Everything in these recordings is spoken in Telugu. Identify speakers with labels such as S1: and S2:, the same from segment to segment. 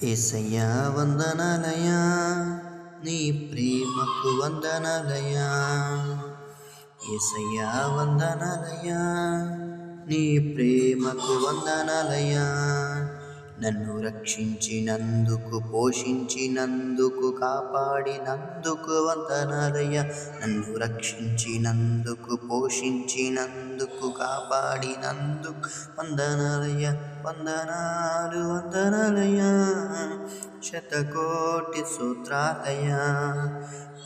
S1: యేసయ్యా వందనాలయా, నీ ప్రేమకు వందనాలయా. యేసయ్యా వందనాలయా, నీ ప్రేమకు వందనాలయా. నన్ను రక్షించినందుకు, పోషించినందుకు, కాపాడినందుకు వందనాలయ్యా. నన్ను రక్షించినందుకు, పోషించినందుకు, కాపాడినందుకు వందనాలయ్యా. వందనాలు వందనాలయ్యా, శతకోటి స్తోత్రాలయ్యా.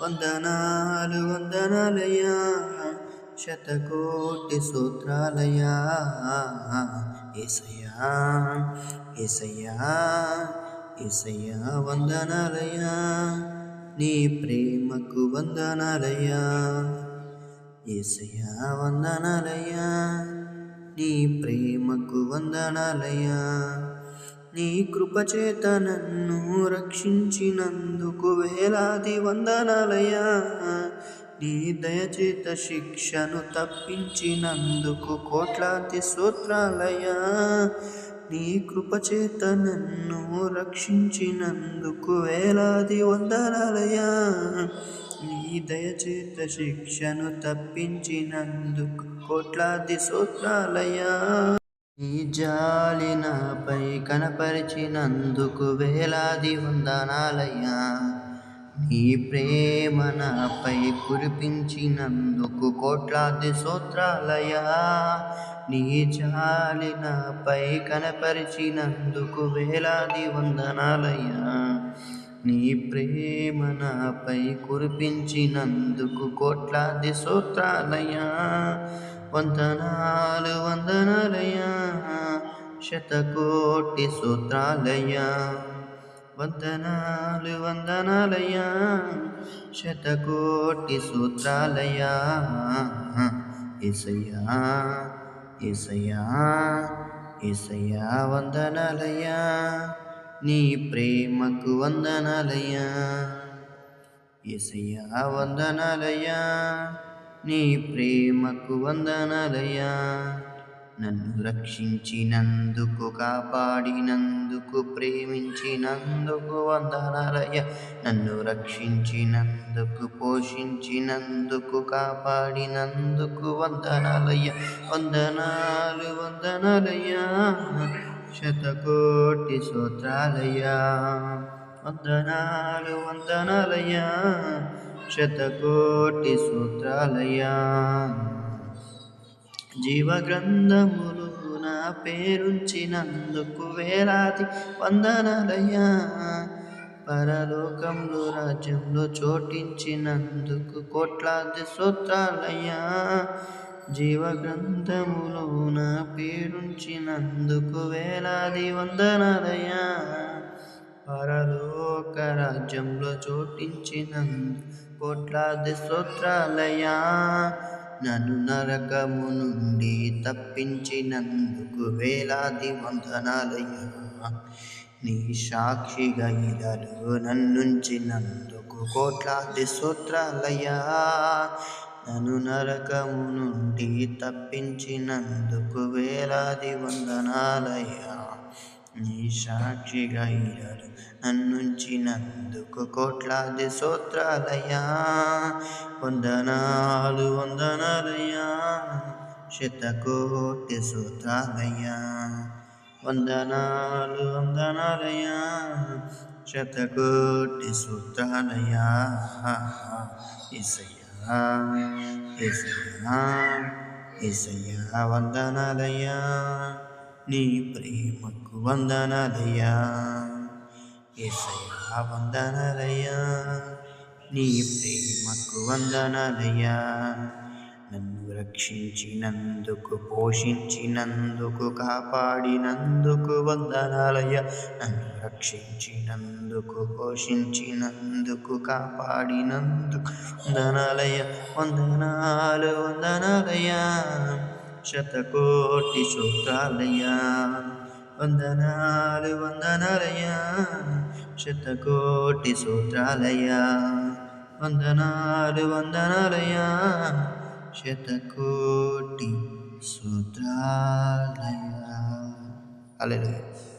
S1: వందనాలు వందనాలయ్యా, శతకోటి స్తోత్రాలయ్యా. యేసయ్యా యేసయ్యా యేసయ్యా వందనాలయ్యా, నీ ప్రేమకు వందనాలయ్యా. యేసయ్యా వందనాలయ్యా, నీ ప్రేమకు వందనాలయ్యా. నీ కృపచేత నన్ను రక్షించినందుకు వేలాది వందనాలయ్యా. నీ దయచేత శిక్షను తప్పించినందుకు కోట్లాది స్తోత్రాలయ్యా. నీ కృపచేత నన్ను రక్షించినందుకు వేలాది వందనాలయ్యా. నీ దయచేత శిక్షను తప్పించినందుకు కోట్లాది స్తోత్రాలయ్యా. నీ జాలి నాపై కనపరిచినందుకు వేలాది వందనాలయ్యా. నీ ప్రేమ నాపై కురిపించినందుకు కోట్లాది స్తోత్రాలయ్యా. నీ జాలి నాపై కనపరిచినందుకు వేలాది వందనాలయ్యా. నీ ప్రేమ నాపై కురిపించినందుకు కోట్లాది స్తోత్రాలయ్యా. వందనాలు వందనాలయ్యా, శతకోటి స్తోత్రాలయ్యా. వందనాలు వందనాలయ్యా, శతకోటి స్తోత్రాలయ్యా. యేసయ్యా యేసయ్యా యేసయ్యా వందనాలయ్యా, నీ ప్రేమకు వందనాలయ్యా. యేసయ్యా వందనాలయ్యా, నీ ప్రేమకు వందనాలయ్యా. నన్ను రక్షించినందుకు, కాపాడినందుకు, ప్రేమించినందుకు వందనాలయ్యా. నన్ను రక్షించినందుకు, పోషించినందుకు, కాపాడినందుకు వందనాలయ్యా. వందనాలు వందనాలయ్యా, శతకోటి స్తోత్రాలయ్యా. వందనాలు వందనాలయ్యా, శతకోటి స్తోత్రాలయ్యా. జీవగ్రంథములో నా పేరుంచినందుకు వేలాది వందనాలయ్యా. పరలోకంలో రాజ్యంలో చోటించినందుకు కోట్లాది స్తోత్రాలయ్యా. జీవగ్రంథములో నా పేరుంచినందుకు వేలాది వందనాలయ్యా. పరలోక రాజ్యంలో చోటించినందుకు కోట్లాది స్తోత్రాలయ్యా. నన్ను నరకము నుండి తప్పించినందుకు వేలాది వందనాలయ్యా. నీ సాక్షిగా ఇలలో నన్నుంచినందుకు కోట్లాది స్తోత్రాలయ్యా. నన్ను నరకము నుండి తప్పించినందుకు వేలాది వందనాలయ్యా. నీ సాక్షిగా ఇలలో నన్నుంచినందుకు కోట్లాది స్తోత్రాలయ్యా. వందనాలు వందనాలయ్యా, శతకోటి స్తోత్రాలయ్యా. వందనాలు వందనాలయ్యా, శతకోటి స్తోత్రాలయ్యా. యేసయ్యా యేసయ్యా యేసయ్యా వందనాలయ్యా, నీ ప్రేమకు వందనాలయ్యా. యేసయ్యా వందనాలయ్యా, నీ ప్రేమకు వందనాలయ్యా. నన్ను రక్షించినందుకు, పోషించినందుకు, కాపాడినందుకు వందనాలయ్యా. నన్ను రక్షించినందుకు, పోషించినందుకు, కాపాడినందుకు వందనాలయ్యా. వందనాలు వందనాలయ్యా, శతకోటి స్తోత్రాలయ్యా. వందనాలు వందనాలయ్యా, శతకోటి స్తోత్రాలయ్యా. వందనాలు వందనాలయ్యా, శతకోటి స్తోత్రాలయ్యా. హల్లెలూయా.